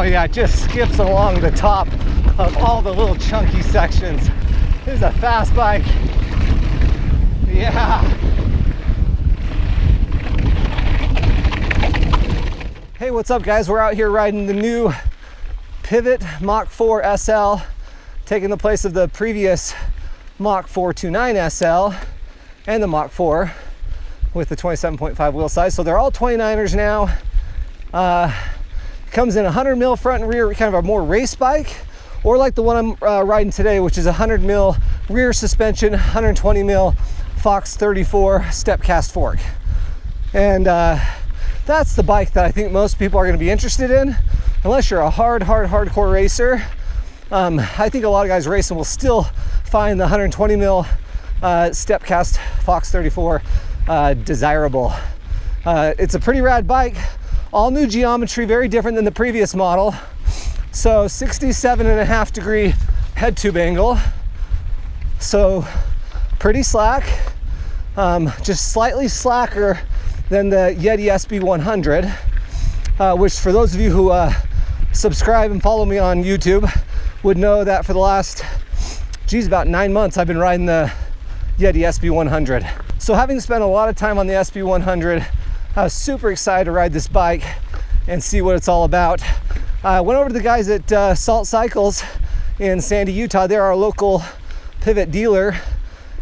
Oh yeah, it just skips along the top of all the little chunky sections. This is a fast bike. Yeah. Hey, what's up guys? We're out here riding the new Pivot Mach 4 SL, taking the place of the previous Mach 429 SL and the Mach 4 with the 27.5 wheel size. So they're all 29ers now. Comes in 100 mil front and rear, kind of a more race bike, or like the one I'm riding today, which is 100 mil rear suspension, 120 mil Fox 34 step cast fork. And that's the bike that I think most people are going to be interested in, unless you're a hardcore racer. I think a lot of guys racing will still find the 120 mil step cast Fox 34 desirable. It's a pretty rad bike, all new geometry, very different than the previous model. So 67.5 degree head tube angle, so pretty slack, just slightly slacker than the Yeti SB100, which for those of you who subscribe and follow me on YouTube would know that for the last, about 9 months I've been riding the Yeti SB100. So having spent a lot of time on the SB100, I was super excited to ride this bike and see what it's all about. I went over to the guys at Salt Cycles in Sandy, Utah. They're our local Pivot dealer,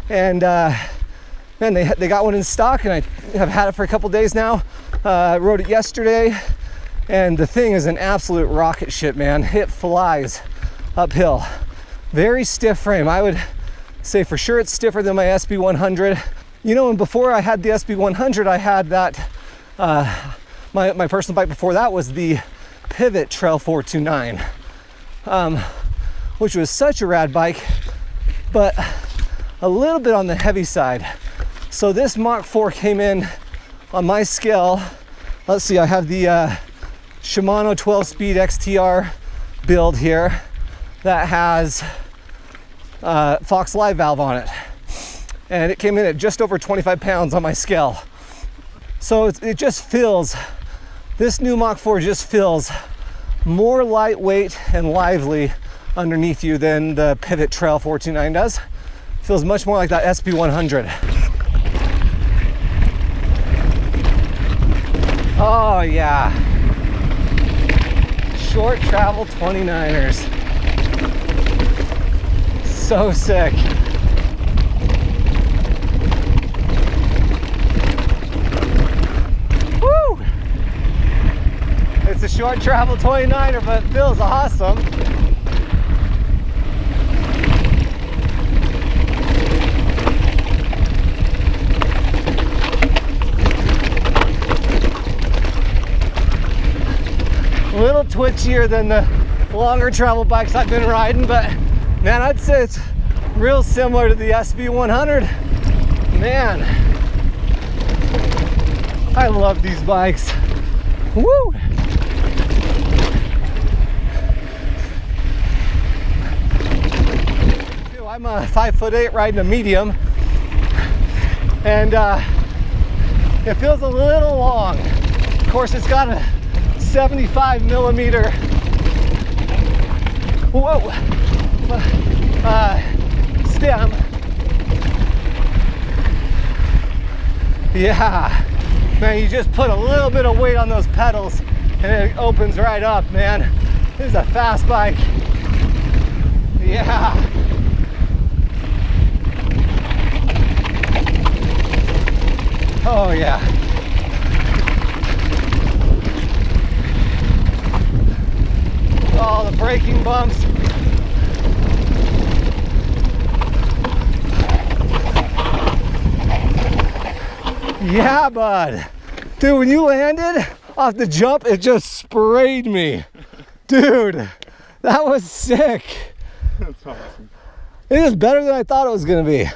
and man, they got one in stock, and I have had it for a couple days now. I rode it yesterday, and the thing is an absolute rocket ship, man. It flies uphill. Very stiff frame. I would say for sure it's stiffer than my SB100. You know, and before I had the SB100, I had that, my personal bike before that was the Pivot Trail 429, which was such a rad bike, but a little bit on the heavy side. So this Mach 4 came in on my scale. Let's see, I have the Shimano 12-speed XTR build here that has Fox Live valve on it. And it came in at just over 25 pounds on my scale. So it just feels, this new Mach 4 just feels more lightweight and lively underneath you than the Pivot Trail 429 does. Feels much more like that SB100. Oh yeah. Short travel 29ers. So sick. Woo! It's a short travel 29er, but it feels awesome. A little twitchier than the longer travel bikes I've been riding, but man, I'd say it's real similar to the SB100. Man, I love these bikes. Woo! I'm a 5'8" riding a medium, and it feels a little long. Of course, it's got a 75 millimeter stem. Yeah, man, you just put a little bit of weight on those pedals and it opens right up, man. This is a fast bike. Yeah. Oh yeah. Oh, the braking bumps. Yeah, bud. Dude, when you landed off the jump, it just sprayed me. Dude, that was sick. That's awesome. It is better than I thought it was gonna be.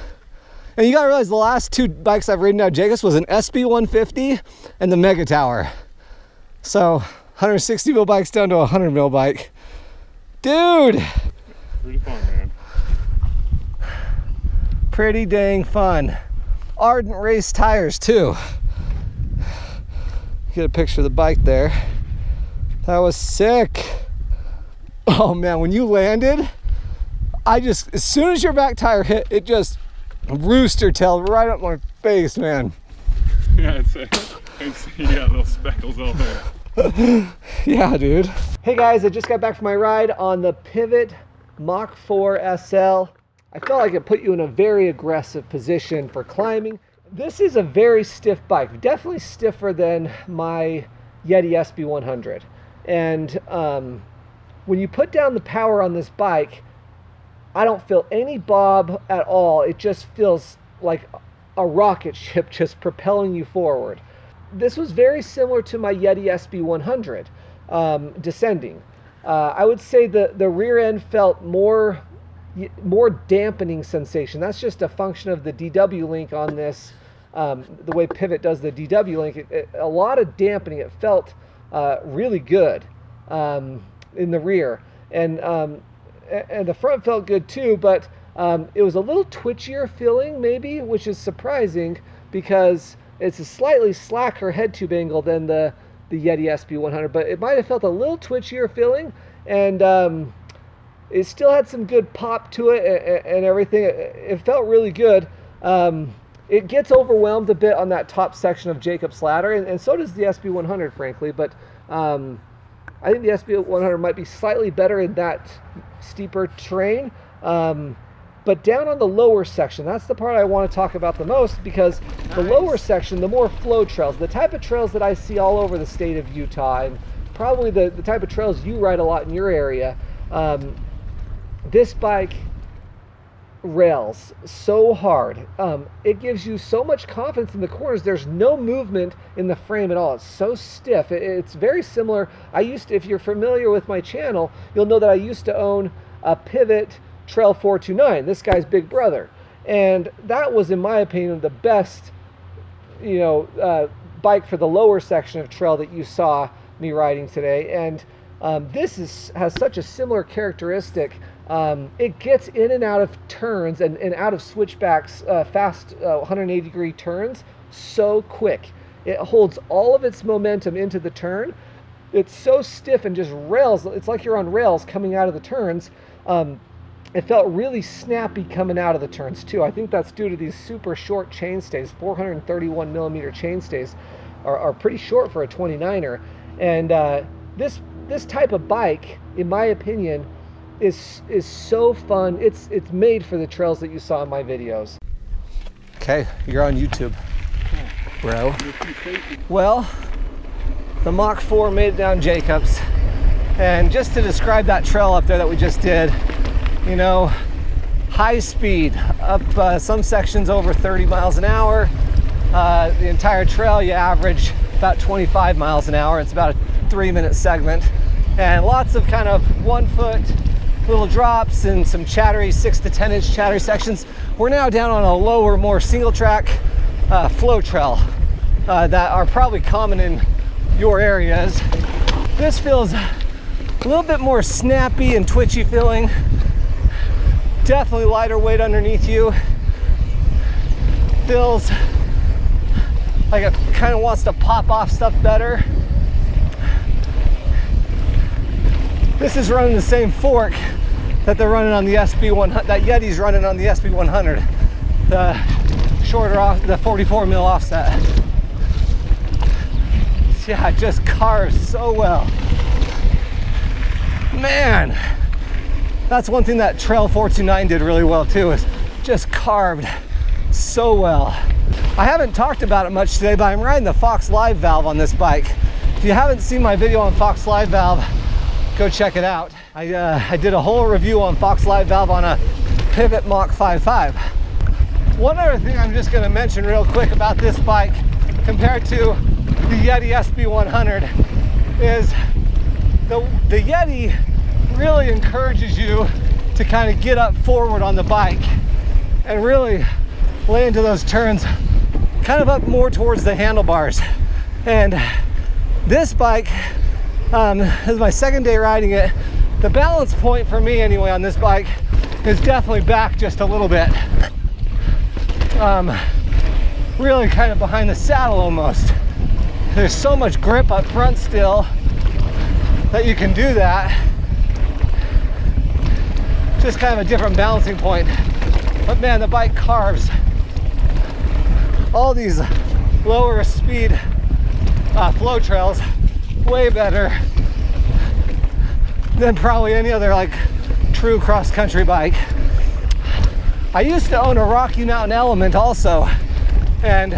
And you gotta realize the last two bikes I've ridden out Jacobs was an SB150 and the Mega Tower. So 160 mil bikes down to a 100 mil bike. Dude! Pretty fun, man. Pretty dang fun. Ardent race tires too. Get a picture of the bike there. That was sick. Oh man, when you landed, as soon as your back tire hit, it just rooster tailed right up my face, man. Yeah, I see little speckles all there. Yeah, dude. Hey guys, I just got back from my ride on the Pivot Mach 4 SL. I felt like it put you in a very aggressive position for climbing. This is a very stiff bike, definitely stiffer than my Yeti SB100. And when you put down the power on this bike, I don't feel any bob at all. It just feels like a rocket ship just propelling you forward. This was very similar to my Yeti SB100 descending. I would say the rear end felt more dampening sensation. That's just a function of the DW link on this. The way Pivot does the DW link, a lot of dampening. It felt really good in the rear, and the front felt good too, but it was a little twitchier feeling maybe, which is surprising because it's a slightly slacker head tube angle than the Yeti SB100, but it might have felt a little twitchier feeling, and it still had some good pop to it and everything. It felt really good. It gets overwhelmed a bit on that top section of Jacob's Ladder, and so does the SB100, frankly, but I think the SB100 might be slightly better in that steeper terrain. But down on the lower section, that's the part I want to talk about the most, because the lower section, the more flow trails, the type of trails that I see all over the state of Utah, and probably the type of trails you ride a lot in your area, this bike rails so hard. It gives you so much confidence in the corners. There's no movement in the frame at all. It's so stiff. It's very similar. If you're familiar with my channel, you'll know that I used to own a Pivot Trail 429, this guy's big brother, and that was, in my opinion, the best bike for the lower section of trail that you saw me riding today. And this has such a similar characteristic. It gets in and out of turns and out of switchbacks, fast 180 degree turns so quick. It holds all of its momentum into the turn. It's so stiff and just rails. It's like you're on rails coming out of the turns. It felt really snappy coming out of the turns too. I think that's due to these super short chainstays. 431 millimeter chainstays are pretty short for a 29er. And this type of bike, in my opinion, is so fun. It's made for the trails that you saw in my videos. Okay, you're on YouTube, bro. Well, the Mach 4 made it down Jacobs, and just to describe that trail up there that we just did, high speed up some sections over 30 miles an hour. The entire trail you average about 25 miles an hour. It's about a 3-minute segment, and lots of kind of 1 foot little drops and some chattery 6 to 10 inch chattery sections. We're now down on a lower, more single track flow trail that are probably common in your areas. This feels a little bit more snappy and twitchy feeling. Definitely lighter weight underneath you. Feels like it kind of wants to pop off stuff better. This is running the same fork that they're running on the SB100, that Yeti's running on the SB100. The shorter off, the 44 mil offset. Yeah, it just carves so well. Man, that's one thing that Trail 429 did really well too, is just carved so well. I haven't talked about it much today, but I'm riding the Fox Live Valve on this bike. If you haven't seen my video on Fox Live Valve, go check it out. I did a whole review on Fox Live Valve on a Pivot Mach 5.5. One other thing I'm just gonna mention real quick about this bike compared to the Yeti SB100 is the Yeti really encourages you to kind of get up forward on the bike and really lay into those turns kind of up more towards the handlebars. And this bike, this is my second day riding it. The balance point for me anyway on this bike is definitely back just a little bit. Really kind of behind the saddle almost. There's so much grip up front still that you can do that. just kind of a different balancing point. But man, the bike carves all these lower speed flow trails way better than probably any other like true cross-country bike. I used to own a Rocky Mountain Element also, and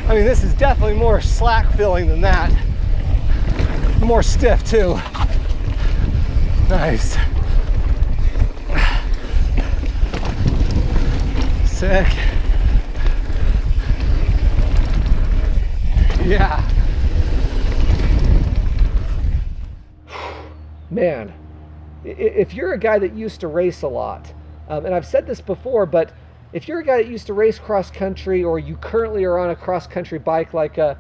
I mean, this is definitely more slack filling than that. More stiff too. Nice. Sick. Yeah. Man, if you're a guy that used to race a lot, and I've said this before, but if you're a guy that used to race cross country, or you currently are on a cross country bike like a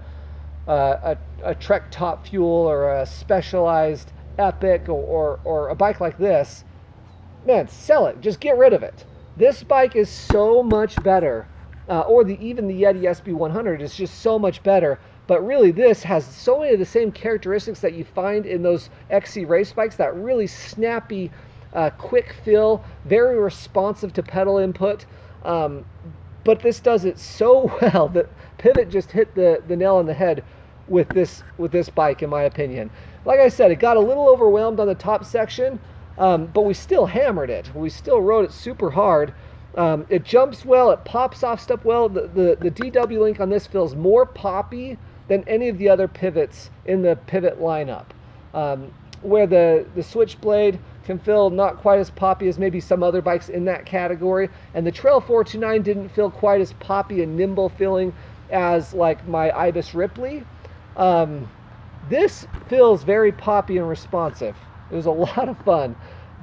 Trek Top Fuel or a Specialized Epic or a bike like this, man, sell it. Just get rid of it. This bike is so much better, or even the Yeti SB100 is just so much better. But really, this has so many of the same characteristics that you find in those XC race bikes, that really snappy, quick feel, very responsive to pedal input. But this does it so well that Pivot just hit the nail on the head with this bike, in my opinion. Like I said, it got a little overwhelmed on the top section, but we still hammered it. We still rode it super hard. It jumps well, it pops off stuff well. The DW link on this feels more poppy than any of the other pivots in the Pivot lineup, where the Switchblade can feel not quite as poppy as maybe some other bikes in that category, and the Trail 429 didn't feel quite as poppy and nimble feeling as like my Ibis Ripley. This feels very poppy and responsive. It was a lot of fun.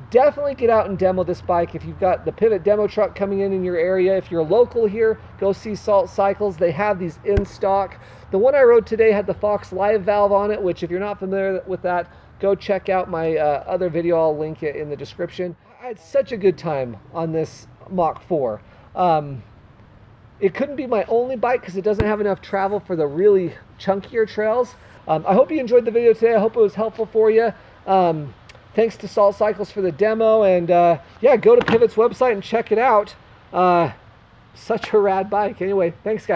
Definitely get out and demo this bike if you've got the Pivot demo truck coming in your area. If you're local here, go see Salt Cycles. They have these in stock. The one I rode today had the Fox Live valve on it, which if you're not familiar with that, go check out my other video. I'll link it in the description. I had such a good time on this Mach 4. It couldn't be my only bike because it doesn't have enough travel for the really chunkier trails. I hope you enjoyed the video today. I hope it was helpful for you. Thanks to Salt Cycles for the demo, and yeah, go to Pivot's website and check it out. Such a rad bike. Anyway, thanks guys.